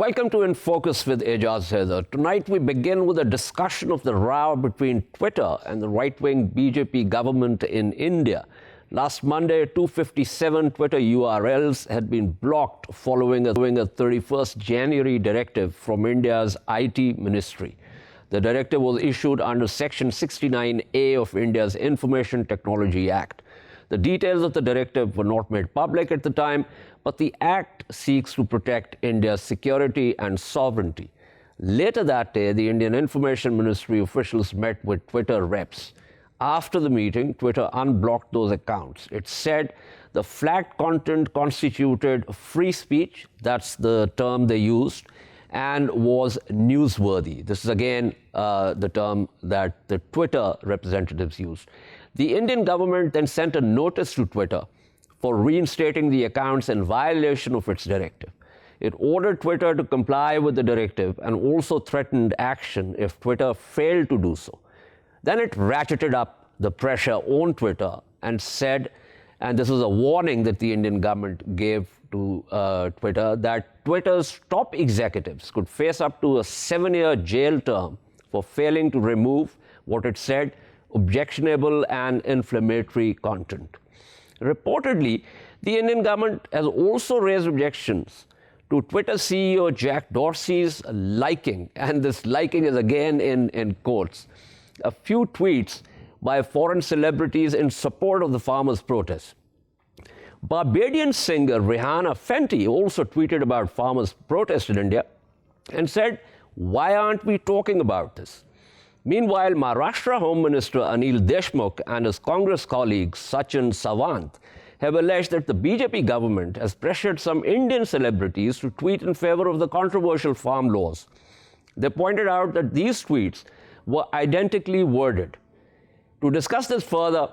Welcome to In Focus with Ejaz Haider. Tonight we begin with a discussion of the row between Twitter and the right-wing BJP government in India. Last Monday, 257 Twitter URLs had been blocked following a 31st January directive from India's IT ministry. The directive was issued under Section 69A of India's Information Technology Act. The details of the directive were not made public at the time, but the Act seeks to protect India's security and sovereignty. Later that day, the Indian Information Ministry officials met with Twitter reps. After the meeting, Twitter unblocked those accounts. It said the flagged content constituted free speech, that's the term they used, and was newsworthy. This is again the term that the Twitter representatives used. The Indian government then sent a notice to Twitter for reinstating the accounts in violation of its directive. It ordered Twitter to comply with the directive and also threatened action if Twitter failed to do so. Then it ratcheted up the pressure on Twitter and said, and this was a warning that the Indian government gave to Twitter, that Twitter's top executives could face up to a 7-year jail term for failing to remove what it said objectionable and inflammatory content. Reportedly, the Indian government has also raised objections to Twitter CEO Jack Dorsey's liking, and this liking is again in quotes, a few tweets by foreign celebrities in support of the farmers' protests. Barbadian singer Rihanna Fenty also tweeted about farmers' protests in India and said, "Why aren't we talking about this?" Meanwhile, Maharashtra Home Minister Anil Deshmukh and his Congress colleague Sachin Sawant have alleged that the BJP government has pressured some Indian celebrities to tweet in favor of the controversial farm laws. They pointed out that these tweets were identically worded. To discuss this further,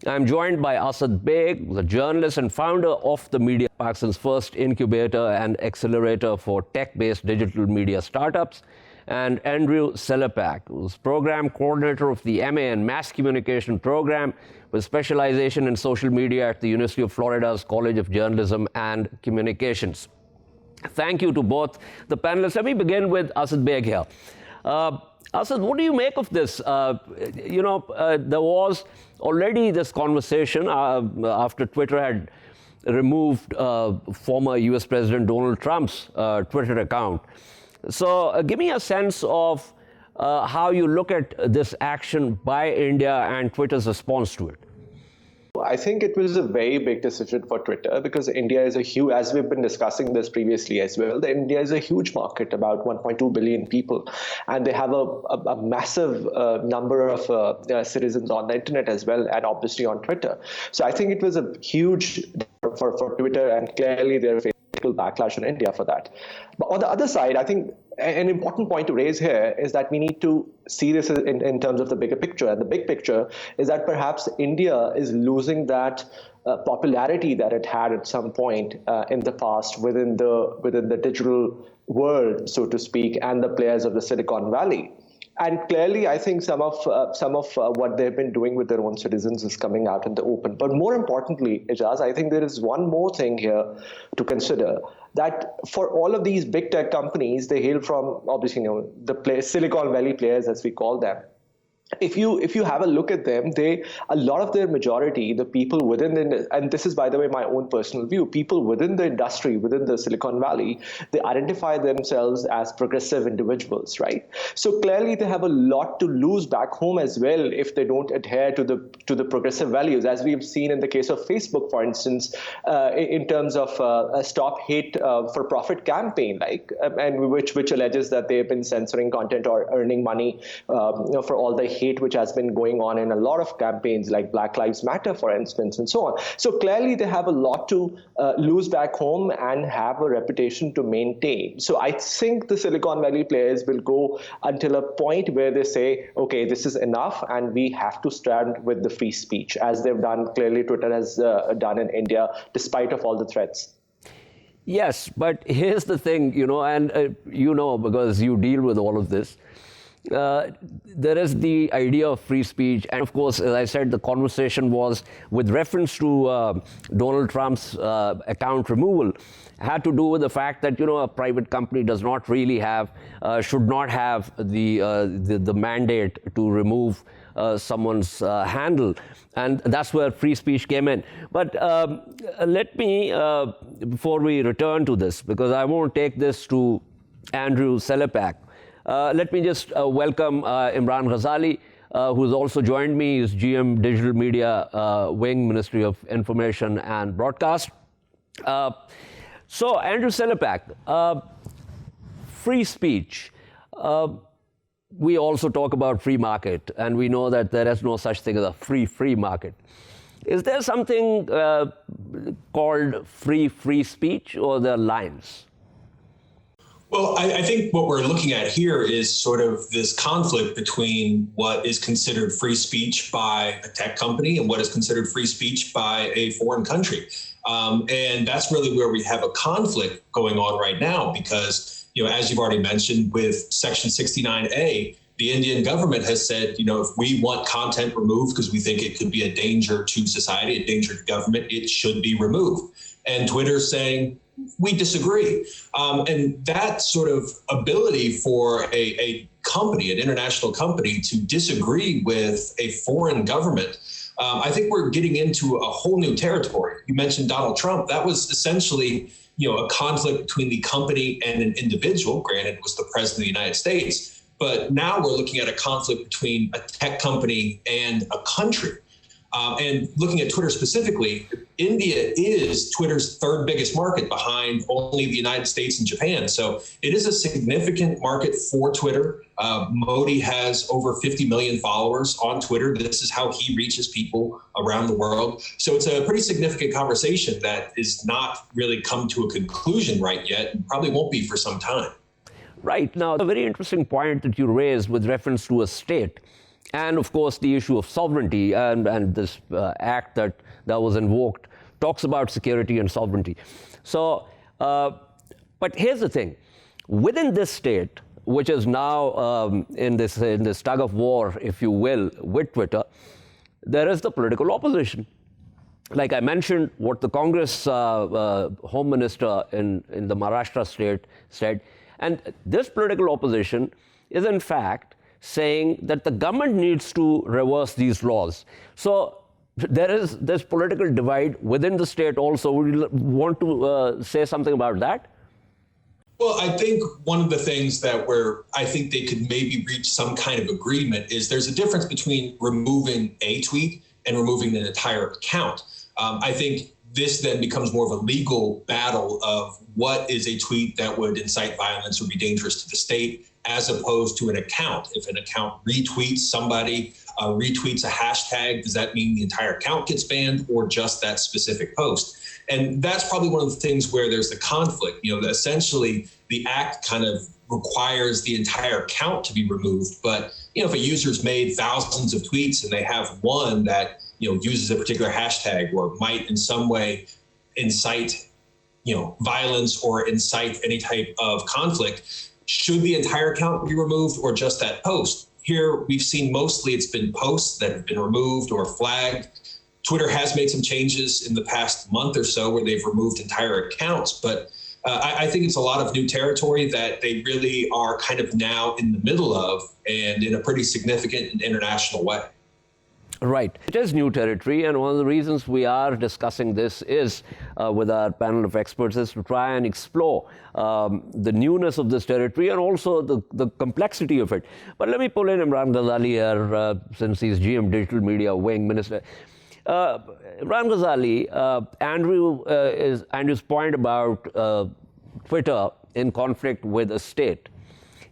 I am joined by Asad Baig, the journalist and founder of the media, Pakistan's first incubator and accelerator for tech-based digital media startups, and Andrew Selepak, who's program coordinator of the MA in Mass Communication program with specialization in social media at the University of Florida's College of Journalism and Communications. Thank you to both the panelists. Let me begin with Asad Baig here. Asad, what do you make of this? There was already this conversation after Twitter had removed former US President Donald Trump's Twitter account. So give me a sense of how you look at this action by India and Twitter's response to it. I think it was a very big decision for Twitter because India is a huge, as we've been discussing this previously as well, India is a huge market, about 1.2 billion people, and they have a massive number of citizens on the internet as well, and obviously on Twitter. So I think it was a huge for Twitter, and clearly they're facing backlash in India for that. But on the other side, I think an important point to raise here is that we need to see this in terms of the bigger picture. And the big picture is that perhaps India is losing that popularity that it had at some point in the past within the digital world, so to speak, and the players of the Silicon Valley. And clearly, I think some of what they've been doing with their own citizens is coming out in the open. But more importantly, Ejaz, I think there is one more thing here to consider, that for all of these big tech companies, they hail from, obviously, the Silicon Valley players, as we call them. If you have a look at them, a lot of their majority, the people within and this is, by the way, my own personal view, people within the industry, within the Silicon Valley, they identify themselves as progressive individuals, right? So clearly they have a lot to lose back home as well if they don't adhere to the progressive values, as we've seen in the case of Facebook, for instance, in terms of a Stop Hate for Profit campaign, and which alleges that they've been censoring content or earning money for all the hate which has been going on in a lot of campaigns like Black Lives Matter, for instance, and so on. So clearly they have a lot to lose back home and have a reputation to maintain. So I think the Silicon Valley players will go until a point where they say, okay, this is enough and we have to stand with the free speech, as they've done, clearly Twitter has done in India, despite of all the threats. Yes, but here's the thing, and because you deal with all of this, there is the idea of free speech. And of course, as I said, the conversation was with reference to Donald Trump's account removal, had to do with the fact that, a private company does not really have, should not have the mandate to remove someone's handle. And that's where free speech came in. But let me, before we return to this, because I won't take this to Andrew Selepak, let me just welcome Imran Ghazali, who's also joined me. He's GM Digital Media Wing, Ministry of Information and Broadcast. So, Andrew Selepak, free speech. We also talk about free market, and we know that there is no such thing as a free market. Is there something called free speech, or there are lines? Well, I think what we're looking at here is sort of this conflict between what is considered free speech by a tech company and what is considered free speech by a foreign country. And that's really where we have a conflict going on right now, because, as you've already mentioned, with Section 69A, the Indian government has said, if we want content removed because we think it could be a danger to society, a danger to government, it should be removed. And Twitter's saying, we disagree. And that sort of ability for a company, an international company, to disagree with a foreign government, I think we're getting into a whole new territory. You mentioned Donald Trump. That was essentially, a conflict between the company and an individual. Granted, it was the president of the United States. But now we're looking at a conflict between a tech company and a country. And looking at Twitter specifically, India is Twitter's third biggest market behind only the United States and Japan. So it is a significant market for Twitter. Modi has over 50 million followers on Twitter. This is how he reaches people around the world. So it's a pretty significant conversation that is not really come to a conclusion right yet, and probably won't be for some time. Right. Now, a very interesting point that you raised with reference to a state. And, of course, the issue of sovereignty and this act that was invoked talks about security and sovereignty. So, but here's the thing. Within this state, which is now in this tug of war, if you will, with Twitter, there is the political opposition. Like I mentioned, what the Congress Home Minister in the Maharashtra state said, and this political opposition is, in fact, saying that the government needs to reverse these laws. So there is this political divide within the state also. Would you want to say something about that? Well, I think one of the things that I think they could maybe reach some kind of agreement is there's a difference between removing a tweet and removing an entire account. I think this then becomes more of a legal battle of what is a tweet that would incite violence or be dangerous to the state, as opposed to an account. If an account retweets somebody, retweets a hashtag, does that mean the entire account gets banned or just that specific post? And that's probably one of the things where there's the conflict. Essentially the act kind of requires the entire account to be removed. But, if a user's made thousands of tweets and they have one that, uses a particular hashtag or might in some way incite, violence or incite any type of conflict, should the entire account be removed or just that post? Here, we've seen mostly it's been posts that have been removed or flagged. Twitter has made some changes in the past month or so where they've removed entire accounts, but I think it's a lot of new territory that they really are kind of now in the middle of, and in a pretty significant and international way. Right. It is new territory, and one of the reasons we are discussing this is with our panel of experts is to try and explore the newness of this territory and also the complexity of it. But let me pull in Imran Ghazali here, since he's GM Digital Media Wing Minister. Imran Ghazali, Andrew's point about Twitter in conflict with a state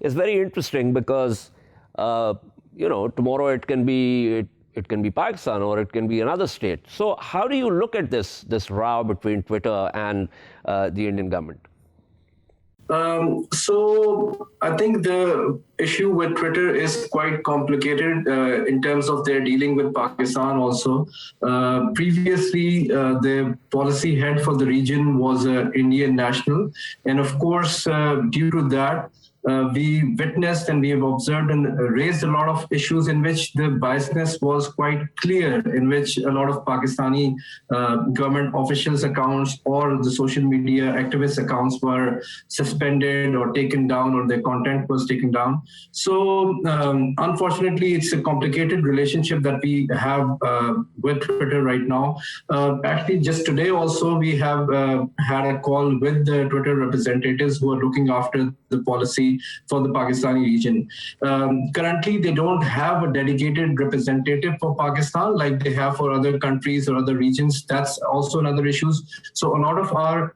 is very interesting because, tomorrow it can be Pakistan or it can be another state. So how do you look at this row between Twitter and the Indian government? So I think the issue with Twitter is quite complicated in terms of their dealing with Pakistan also. Previously, the policy head for the region was an Indian national. And of course, due to that, we witnessed and we have observed and raised a lot of issues in which the biasness was quite clear, in which a lot of Pakistani government officials' accounts or the social media activist accounts were suspended or taken down, or their content was taken down. So unfortunately, it's a complicated relationship that we have with Twitter right now. Actually, just today also, we have had a call with the Twitter representatives who are looking after the policy for the Pakistani region. Currently, they don't have a dedicated representative for Pakistan like they have for other countries or other regions. That's also another issue. So a lot of our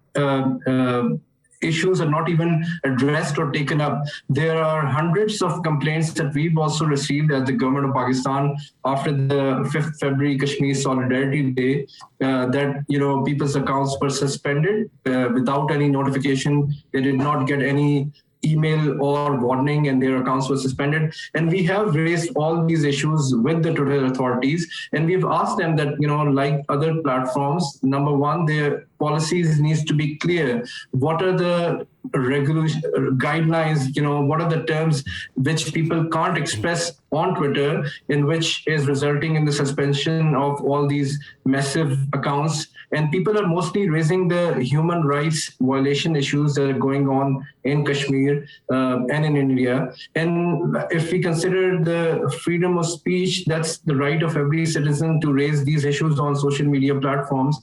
issues are not even addressed or taken up. There are hundreds of complaints that we've also received at the government of Pakistan after the 5th February Kashmir Solidarity Day, that people's accounts were suspended without any notification. They did not get any email or warning, and their accounts were suspended. And we have raised all these issues with the Twitter authorities, and we've asked them that, like other platforms, number one, their policies needs to be clear. What are the guidelines, what are the terms which people can't express on Twitter, in which is resulting in the suspension of all these massive accounts. And people are mostly raising the human rights violation issues that are going on in Kashmir and in India. And if we consider the freedom of speech, that's the right of every citizen to raise these issues on social media platforms.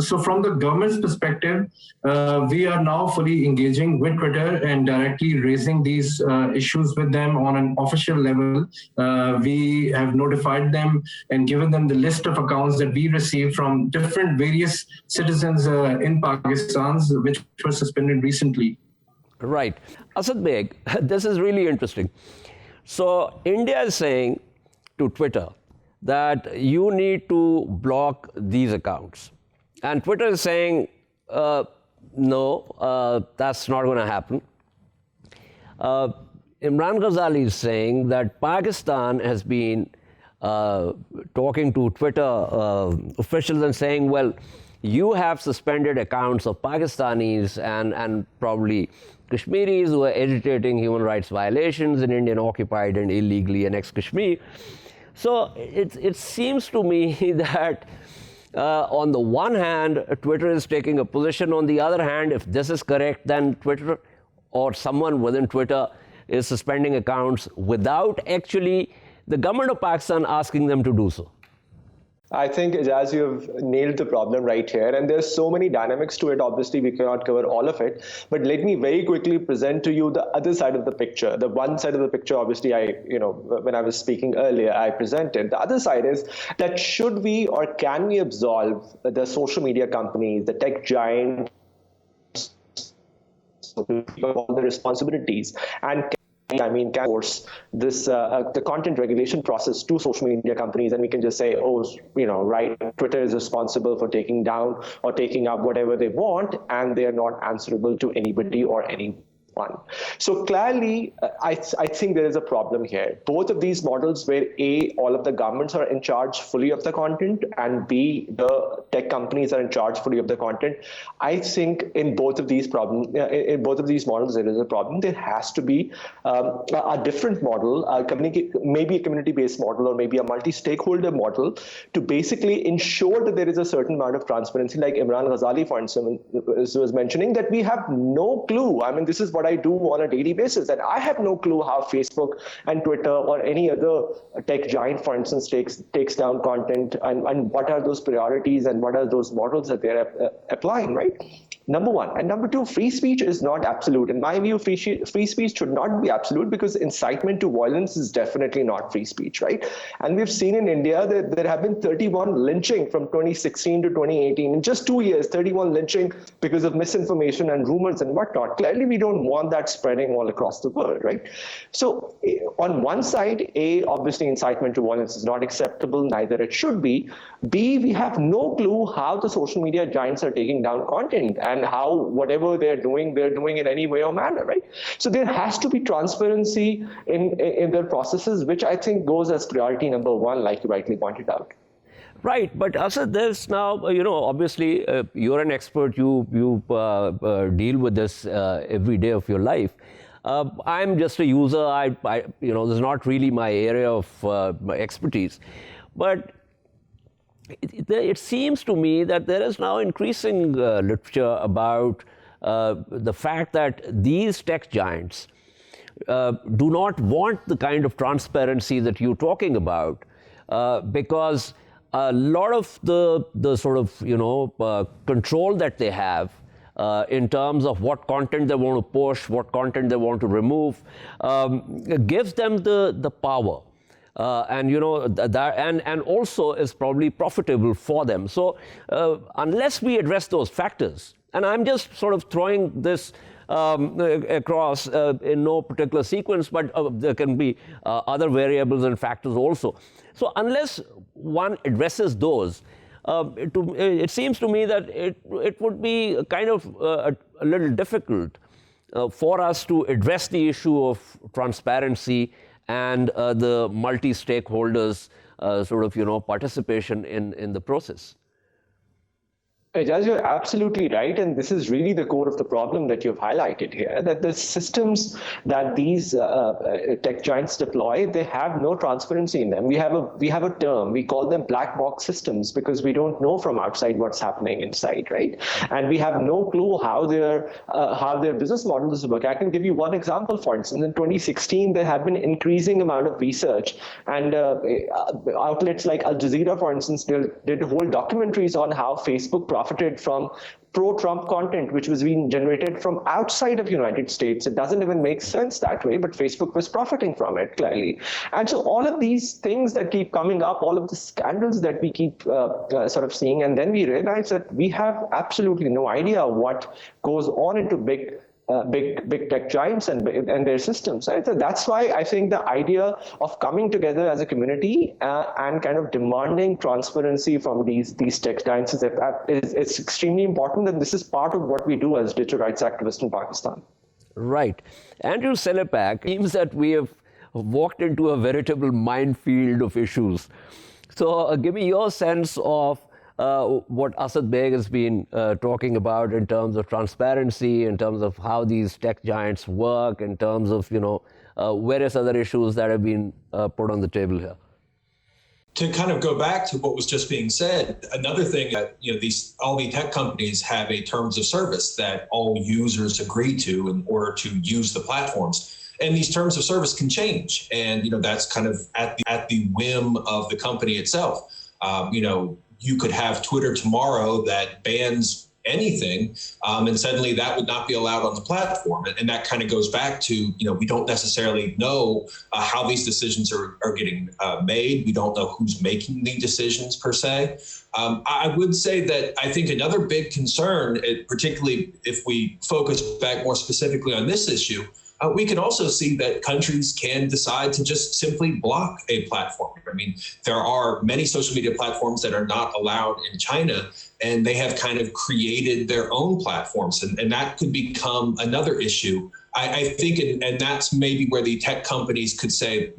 So from the government's perspective, we are now fully engaging with Twitter and directly raising these issues with them on an official level. We have notified them and given them the list of accounts that we received from different various citizens in Pakistan, which were suspended recently. Right. Asad Baig, this is really interesting. So India is saying to Twitter that you need to block these accounts. And Twitter is saying, no, that's not going to happen. Imran Ghazali is saying that Pakistan has been talking to Twitter officials and saying, well, you have suspended accounts of Pakistanis and probably Kashmiris who are agitating human rights violations in Indian occupied and illegally annexed Kashmir. So it seems to me that on the one hand, Twitter is taking a position. On the other hand, if this is correct, then Twitter or someone within Twitter is suspending accounts without actually the government of Pakistan asking them to do so. I think, Ijaz, you've nailed the problem right here. And there's so many dynamics to it. Obviously, we cannot cover all of it. But let me very quickly present to you the other side of the picture. The one side of the picture, obviously, when I was speaking earlier, I presented. The other side is that should we or can we absolve the social media companies, the tech giants, of all the responsibilities, and can force this the content regulation process to social media companies, and we can just say, Twitter is responsible for taking down or taking up whatever they want, and they are not answerable to anybody or anyone. So clearly, I think there is a problem here. Both of these models where A, all of the governments are in charge fully of the content, and B, the tech companies are in charge fully of the content. I think in both of these models, there is a problem. There has to be a different model, maybe a community-based model or maybe a multi-stakeholder model to basically ensure that there is a certain amount of transparency. Like Imran Ghazali, for instance, was mentioning that we have no clue. I mean, this is what I do on a daily basis, and I have no clue how Facebook and Twitter or any other tech giant, for instance, takes down content, and what are those priorities and what are those models that they're applying, right? Number one. And number two, free speech is not absolute. In my view, free speech should not be absolute, because incitement to violence is definitely not free speech, right? And we've seen in India that there have been 31 lynching from 2016 to 2018. In just 2 years, 31 lynching because of misinformation and rumors and whatnot. Clearly, we don't want that spreading all across the world, right? So on one side, A, obviously incitement to violence is not acceptable, neither it should be. B, we have no clue how the social media giants are taking down content and how whatever they're doing in any way or manner, right? So there has to be transparency in their processes, which I think goes as priority number one, like you rightly pointed out. Right, but Asad, there's now, obviously you're an expert, you deal with this every day of your life. I'm just a user. This is not really my area of my expertise. But it seems to me that there is now increasing literature about the fact that these tech giants do not want the kind of transparency that you're talking about, because a lot of the sort of control that they have in terms of what content they want to push, what content they want to remove, gives them the power. And also is probably profitable for them. So unless we address those factors, and I'm just sort of throwing this across in no particular sequence, but there can be other variables and factors also. So unless one addresses those, it seems to me that it would be kind of a little difficult for us to address the issue of transparency and the multi-stakeholders participation in the process. Ejaz, you're absolutely right, and this is really the core of the problem that you've highlighted here, that the systems that these tech giants deploy, they have no transparency in them. We have a term, we call them black box systems, because we don't know from outside what's happening inside, right? And we have no clue how their business models work. I can give you one example. For instance, in 2016, there have been increasing amount of research, and outlets like Al Jazeera, for instance, did whole documentaries on how Facebook profited from pro-Trump content, which was being generated from outside of United States. It doesn't even make sense that way, but Facebook was profiting from it, clearly. And so all of these things that keep coming up, all of the scandals that we keep sort of seeing, and then we realize that we have absolutely no idea what goes on into big tech giants and their systems. Right? So that's why I think the idea of coming together as a community and kind of demanding transparency from these tech giants is extremely important, and this is part of what we do as digital rights activists in Pakistan. Right. Andrew Selepak, it seems that we have walked into a veritable minefield of issues. So give me your sense of what Asad Baig has been talking about in terms of transparency, in terms of how these tech giants work, in terms of, various other issues that have been put on the table here. To kind of go back to what was just being said, another thing that, all the tech companies have a terms of service that all users agree to in order to use the platforms. And these terms of service can change. And, that's kind of at the whim of the company itself. You could have Twitter tomorrow that bans anything, and suddenly that would not be allowed on the platform. And that kind of goes back to, we don't necessarily know how these decisions are getting made. We don't know who's making the decisions per se. I would say that I think another big concern, particularly if we focus back more specifically on this issue, we can also see that countries can decide to just simply block a platform. I mean, there are many social media platforms that are not allowed in China, and they have kind of created their own platforms, and that could become another issue. I think, and that's maybe where the tech companies could say,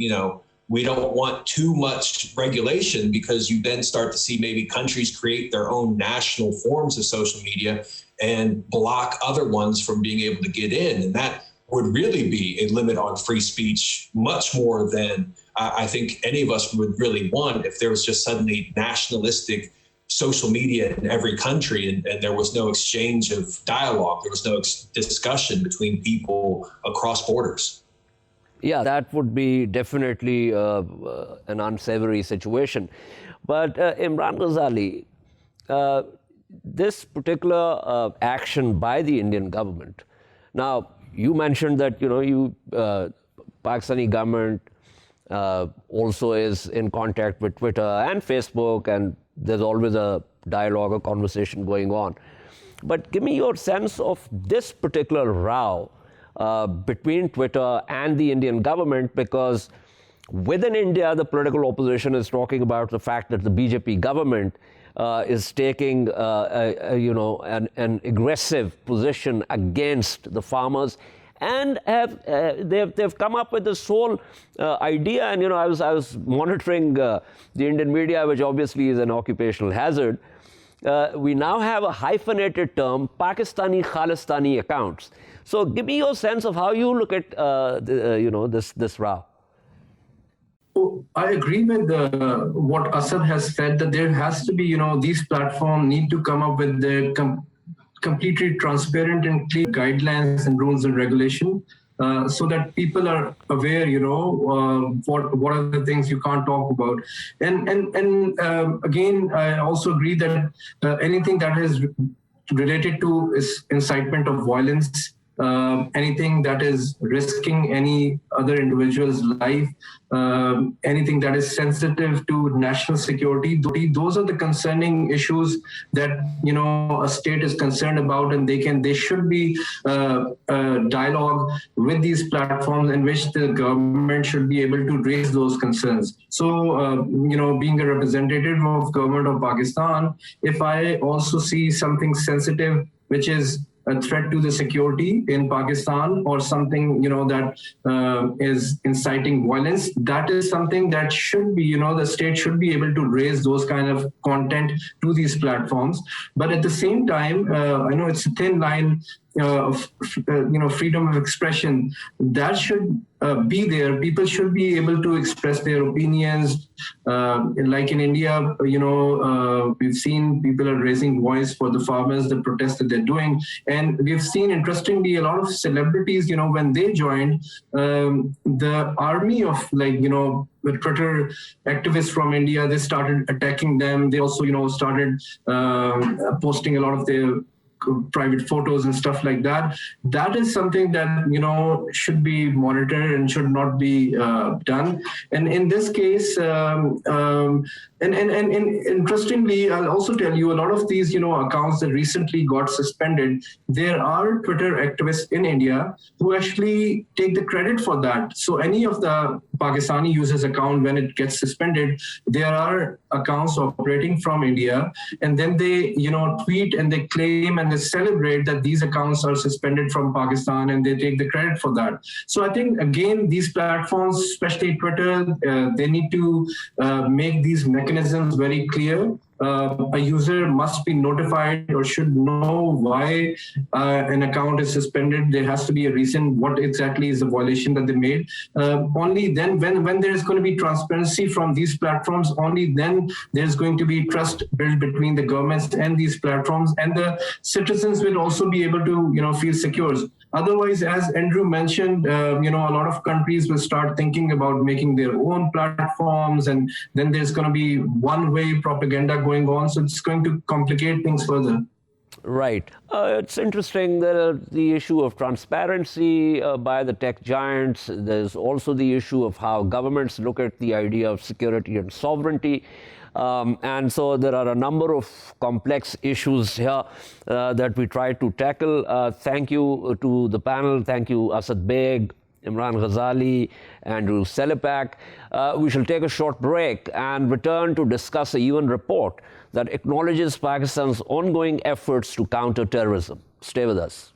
we don't want too much regulation, because you then start to see maybe countries create their own national forms of social media and block other ones from being able to get in. And that would really be a limit on free speech, much more than I think any of us would really want if there was just suddenly nationalistic social media in every country and there was no exchange of dialogue, there was no discussion between people across borders. Yeah, that would be definitely an unsavory situation. But Imran Ghazali, this particular action by the Indian government, now, you mentioned that, Pakistani government also is in contact with Twitter and Facebook, and there's always a dialogue or conversation going on. But give me your sense of this particular row between Twitter and the Indian government, because within India, the political opposition is talking about the fact that the BJP government is taking, an aggressive position against the farmers, and they've come up with this whole idea. And I was monitoring the Indian media, which obviously is an occupational hazard, we now have a hyphenated term, Pakistani Khalistani accounts. So give me your sense of how you look at this row. I agree with what Asad has said, that there has to be, these platforms need to come up with their completely transparent and clear guidelines and rules and regulation, so that people are aware, what are the things you can't talk about. And again, I also agree that anything that is related to incitement of violence, anything that is risking any other individual's life, anything that is sensitive to national security, those are the concerning issues that a state is concerned about, and they should be dialogue with these platforms in which the government should be able to raise those concerns. So being a representative of government of Pakistan, if I also see something sensitive which is a threat to the security in Pakistan, or something that is inciting violence, that is something that should be, the state should be able to raise those kind of content to these platforms. But at the same time, I know it's a thin line of freedom of expression that should be there. People should be able to express their opinions. Like in India, we've seen people are raising voice for the farmers, the protests that they're doing. And we've seen, interestingly, a lot of celebrities, when they joined, the army of the Twitter activists from India, they started attacking them. They also, started posting a lot of their private photos and stuff like that. That is something that should be monitored and should not be done. And in this case, and interestingly, I'll also tell you, a lot of these accounts that recently got suspended, there are Twitter activists in India who actually take the credit for that. So any of the Pakistani users' account, when it gets suspended, there are accounts operating from India, and then they tweet and they claim and they celebrate that these accounts are suspended from Pakistan, and they take the credit for that. So I think, again, these platforms, especially Twitter, they need to make these mechanisms very clear. A user must be notified or should know why an account is suspended. There has to be a reason what exactly is the violation that they made. Only then, when there is going to be transparency from these platforms, only then there's going to be trust built between the governments and these platforms, and the citizens will also be able to feel secure. Otherwise, as Andrew mentioned, a lot of countries will start thinking about making their own platforms, and then there's going to be one-way propaganda going on. So it's going to complicate things further. Right. It's interesting that the issue of transparency by the tech giants. There's also the issue of how governments look at the idea of security and sovereignty. And so there are a number of complex issues here that we try to tackle. Thank you to the panel. Thank you, Asad Baig, Imran Ghazali, Andrew Selepak. We shall take a short break and return to discuss a UN report that acknowledges Pakistan's ongoing efforts to counter terrorism. Stay with us.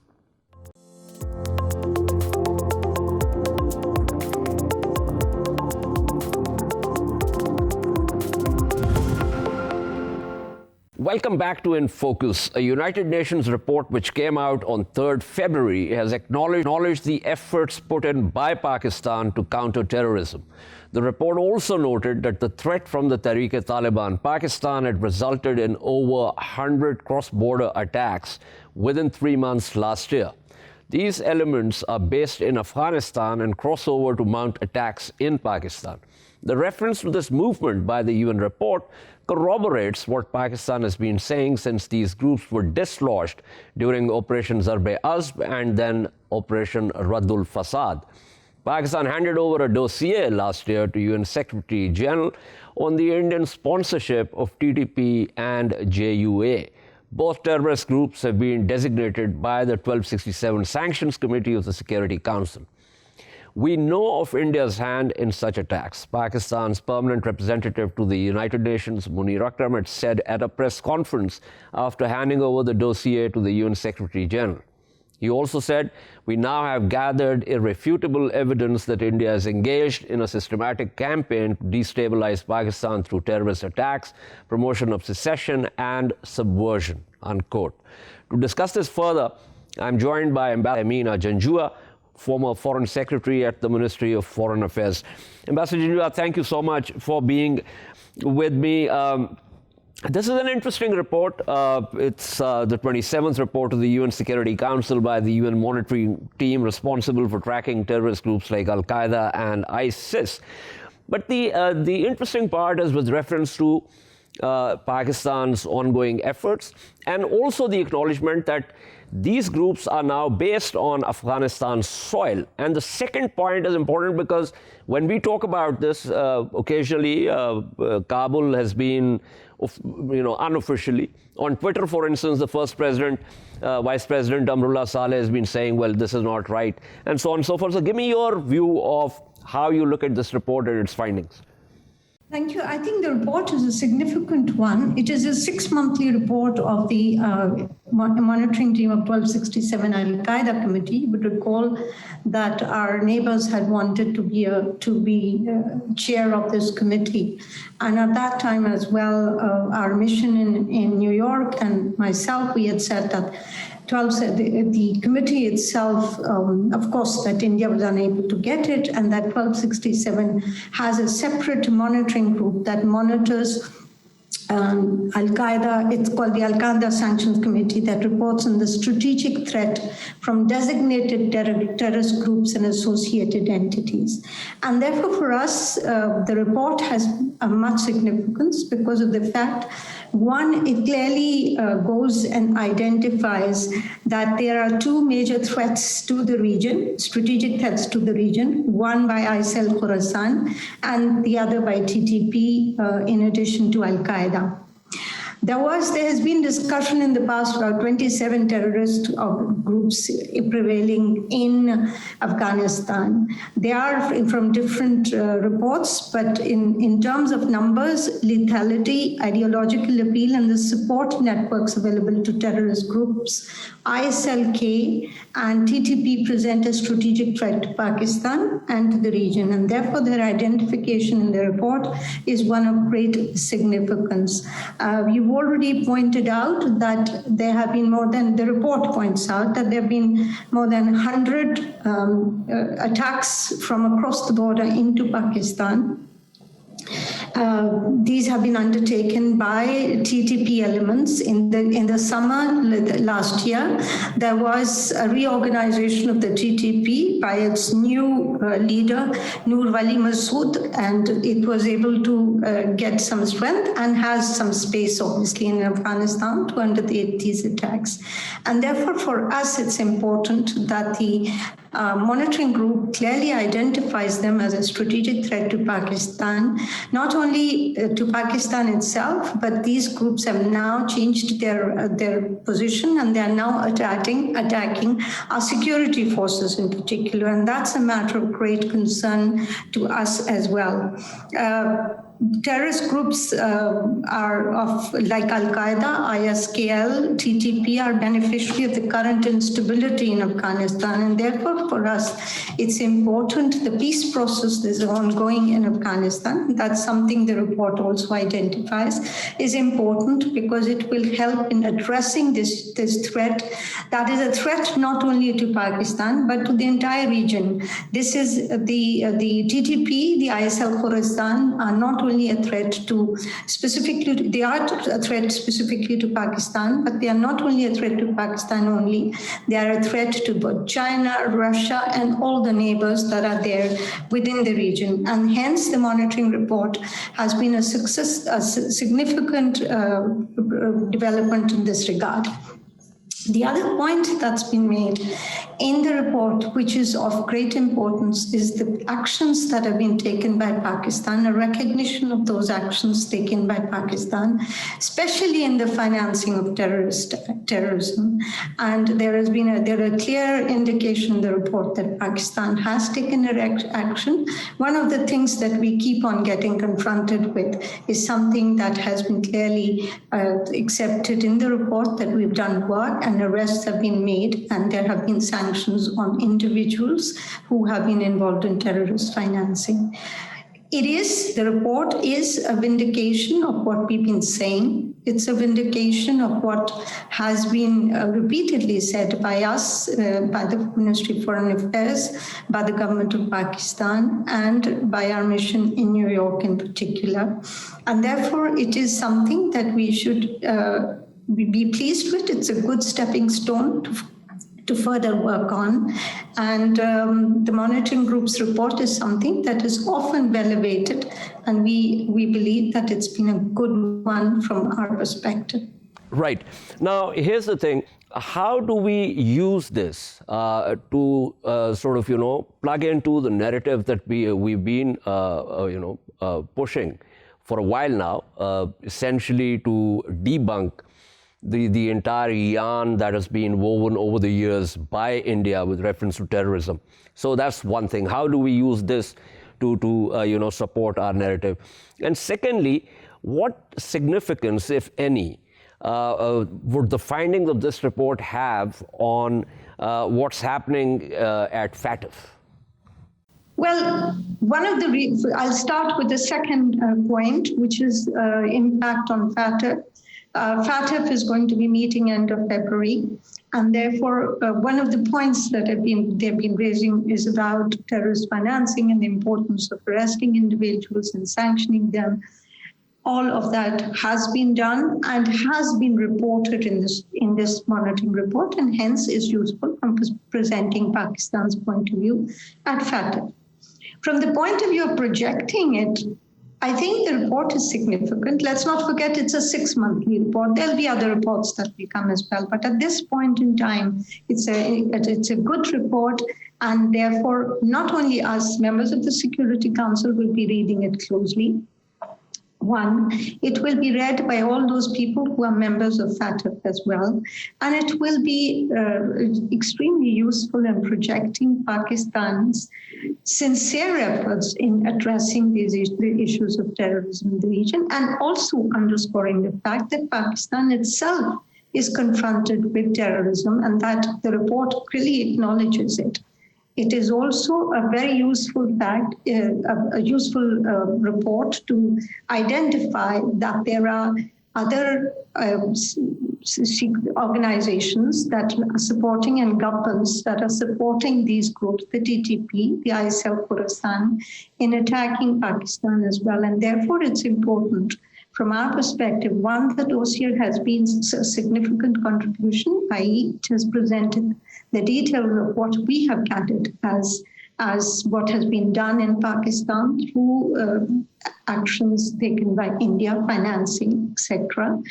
Welcome back to In Focus. A United Nations report which came out on 3rd February has acknowledged the efforts put in by Pakistan to counter terrorism. The report also noted that the threat from the Tehrik-e-Taliban Pakistan had resulted in over 100 cross-border attacks within 3 months last year. These elements are based in Afghanistan and cross over to mount attacks in Pakistan. The reference to this movement by the UN report corroborates what Pakistan has been saying since these groups were dislodged during Operation Zarb-e-Azb and then Operation Raddul Fasad. Pakistan handed over a dossier last year to UN Secretary General on the Indian sponsorship of TTP and JUA. Both terrorist groups have been designated by the 1267 Sanctions Committee of the Security Council. We know of India's hand in such attacks. Pakistan's permanent representative to the United Nations, Munir Akram, had said at a press conference after handing over the dossier to the UN Secretary General. He also said, we now have gathered irrefutable evidence that India is engaged in a systematic campaign to destabilize Pakistan through terrorist attacks, promotion of secession, and subversion, unquote. To discuss this further, I'm joined by Ambassador Tehmina Janjua, former Foreign Secretary at the Ministry of Foreign Affairs. Ambassador Janjua, thank you so much for being with me. This is an interesting report. It's the 27th report of the UN Security Council by the UN monitoring team responsible for tracking terrorist groups like Al-Qaeda and ISIS. But the interesting part is with reference to Pakistan's ongoing efforts and also the acknowledgement that these groups are now based on Afghanistan's soil. And the second point is important because when we talk about this, occasionally Kabul has been, unofficially. On Twitter, for instance, the first president, Vice President Amrullah Saleh has been saying, well, this is not right, and so on and so forth. So give me your view of how you look at this report and its findings. Thank you. I think the report is a significant one. It is a 6-monthly report of the monitoring team of 1267 Al-Qaeda Committee. You would recall that our neighbors had wanted to be chair of this committee. And at that time as well, our mission in New York and myself, we had said that the committee itself, of course, that India was unable to get it, and that 1267 has a separate monitoring group that monitors Al-Qaeda. It's called the Al-Qaeda Sanctions Committee that reports on the strategic threat from designated terrorist groups and associated entities. And therefore, for us, the report has much significance because of the fact, one, it clearly goes and identifies that there are two major threats to the region, strategic threats to the region, one by ISIL Khorasan and the other by TTP, in addition to Al-Qaeda. There has been discussion in the past about 27 terrorist groups prevailing in Afghanistan. They are from different reports, but in terms of numbers, lethality, ideological appeal, and the support networks available to terrorist groups, ISL-K and TTP present a strategic threat to Pakistan and to the region, and therefore their identification in the report is one of great significance. You've already pointed out that there have been the report points out that there have been more than 100 attacks from across the border into Pakistan. These have been undertaken by TTP elements. In the summer last year, there was a reorganization of the TTP by its new leader, Nur Wali Masood, and it was able to get some strength and has some space, obviously, in Afghanistan to undertake these attacks. And therefore, for us, it's important that the monitoring group clearly identifies them as a strategic threat to Pakistan, not only to Pakistan itself, but these groups have now changed their position and they are now attacking our security forces in particular, and that's a matter of great concern to us as well. Terrorist groups like Al-Qaeda, ISKL, TTP are beneficiary of the current instability in Afghanistan, and therefore for us it's important the peace process that is ongoing in Afghanistan. That's something the report also identifies is important because it will help in addressing this threat that is a threat not only to Pakistan but to the entire region. This is the TTP, the ISL Khorasan are not only a threat they are a threat specifically to Pakistan, but they are not only a threat to Pakistan only, they are a threat to both China, Russia, and all the neighbors that are there within the region. And hence the monitoring report has been a significant development in this regard. The other point that's been made in the report, which is of great importance, is the actions that have been taken by Pakistan, a recognition of those actions taken by Pakistan, especially in the financing of terrorism. And there are clear indication in the report that Pakistan has taken action. One of the things that we keep on getting confronted with is something that has been clearly accepted in the report, that we've done work and arrests have been made, and there have been sanctions on individuals who have been involved in terrorist financing. The report is a vindication of what we've been saying. It's a vindication of what has been repeatedly said by us, by the Ministry of Foreign Affairs, by the government of Pakistan, and by our mission in New York in particular. And therefore, it is something that we should be pleased with. It's a good stepping stone to further work on. And the monitoring group's report is something that is often well awaited, and we believe that it's been a good one from our perspective. Right. Now, here's the thing. How do we use this to sort of, plug into the narrative that we've been, pushing for a while now, essentially to debunk the entire yarn that has been woven over the years by India with reference to terrorism? So that's one thing. How do we use this to support our narrative? And secondly, what significance, if any, would the findings of this report have on what's happening at FATF? Well, I'll start with the second point, which is impact on FATF. FATF is going to be meeting end of February, and therefore one of the points that they've been raising is about terrorist financing and the importance of arresting individuals and sanctioning them. All of that has been done and has been reported in this monitoring report, and hence is useful from presenting Pakistan's point of view at FATF. From the point of view of projecting it, I think the report is significant. Let's not forget it's a 6-monthly report. There'll be other reports that will come as well. But at this point in time, it's a good report. And therefore, not only us, members of the Security Council, will be reading it closely. One, it will be read by all those people who are members of FATF as well. And it will be extremely useful in projecting Pakistan's sincere efforts in addressing the issues of terrorism in the region, and also underscoring the fact that Pakistan itself is confronted with terrorism, and that the report clearly acknowledges it. It is also a very useful fact, a useful report to identify that there are other organizations that are supporting, and governments that are supporting these groups, the TTP, the ISIL Khorasan, in attacking Pakistan as well. And therefore, it's important from our perspective, one, the dossier has been a significant contribution, i.e. it has presented the details of what we have gathered as what has been done in Pakistan through actions taken by India, financing, etc.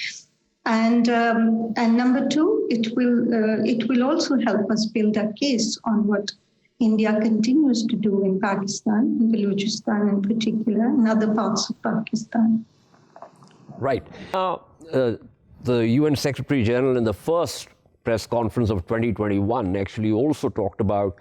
And number two, it will also help us build a case on what India continues to do in Pakistan, in Balochistan in particular, and other parts of Pakistan. Right. Now, the UN Secretary General in the first press conference of 2021 actually also talked about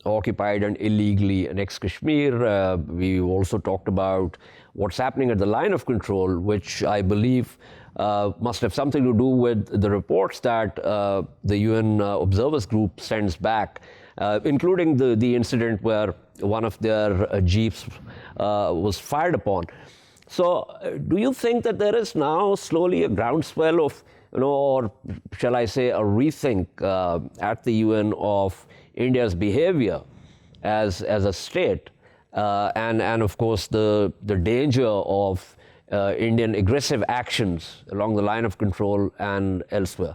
occupied and illegally annexed Kashmir. We also talked about what's happening at the line of control, which I believe must have something to do with the reports that the UN Observers Group sends back, including the incident where one of their jeeps was fired upon. So do you think that there is now slowly a groundswell of, or shall I say a rethink at the UN of India's behavior as a state, and of course the danger of Indian aggressive actions along the line of control and elsewhere?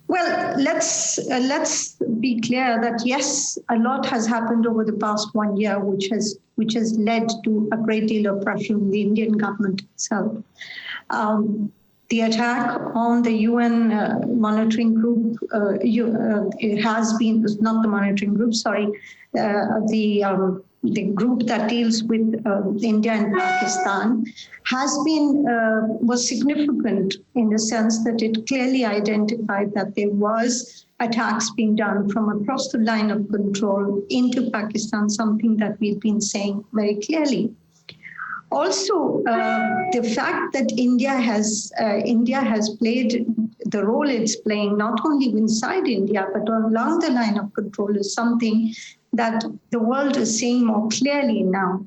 Well, let's be clear that yes, a lot has happened over the past 1 year, which has led to a great deal of pressure on the Indian government itself. The attack on the UN monitoring group, it has been, not the monitoring group, sorry, the group that deals with India and Pakistan was significant in the sense that it clearly identified that there was attacks being done from across the line of control into Pakistan, something that we've been saying very clearly. Also, the fact that India has played the role it's playing not only inside India but along the line of control is something that the world is seeing more clearly now.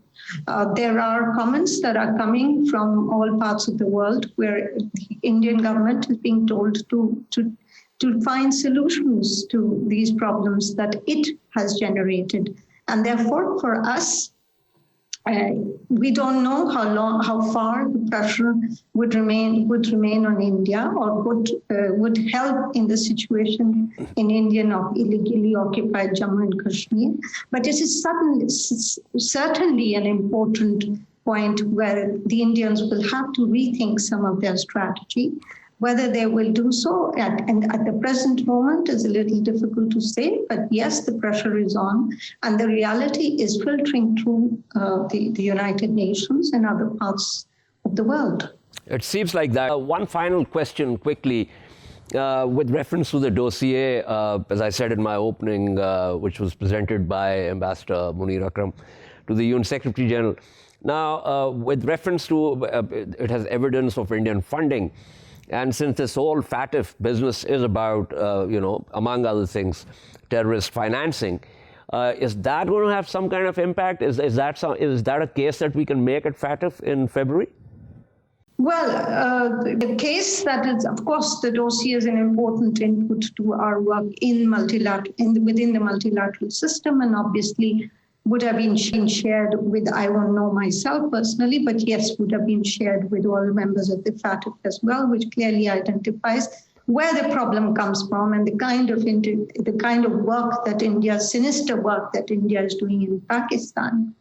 There are comments that are coming from all parts of the world where the Indian government is being told to find solutions to these problems that it has generated. And therefore, for us, we don't know how far the pressure would remain on India or would help in the situation in India of illegally occupied Jammu and Kashmir. But it is certainly an important point where the Indians will have to rethink some of their strategy. Whether they will do so at the present moment is a little difficult to say, but yes, the pressure is on, and the reality is filtering through the United Nations and other parts of the world. It seems like that. One final question quickly, with reference to the dossier, as I said in my opening, which was presented by Ambassador Munir Akram to the UN Secretary General. Now, with reference to, it has evidence of Indian funding. And since this whole FATF business is about, among other things, terrorist financing, is that going to have some kind of impact? Is that a case that we can make at FATF in February? Well, the case that is, of course, the dossier is an important input to our work within the multilateral system, and obviously would have been shared with, I won't know myself personally, but yes, would have been shared with all members of the FATF as well, which clearly identifies where the problem comes from and the kind of work that sinister work that India is doing in Pakistan.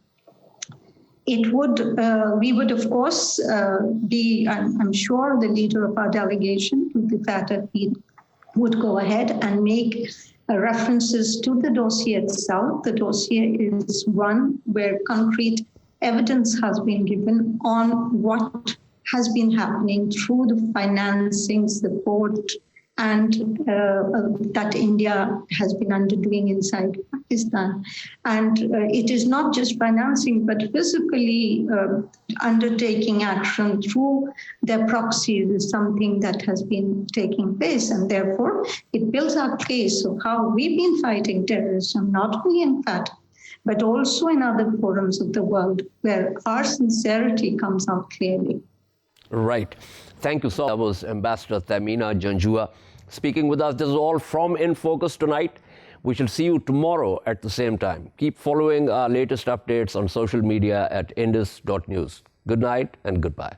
We would, of course, I'm sure the leader of our delegation to the FATF would go ahead and make references to the dossier itself. The dossier is one where concrete evidence has been given on what has been happening through the financing support and that India has been underdoing inside Pakistan. And it is not just financing, but physically undertaking action through their proxies is something that has been taking place. And therefore, it builds our case of how we've been fighting terrorism, not only in FATF, but also in other forums of the world where our sincerity comes out clearly. Right. Thank you so much. That was Ambassador Tehmina Janjua speaking with us. This is all from In Focus tonight. We shall see you tomorrow at the same time. Keep following our latest updates on social media at indus.news. Good night and goodbye.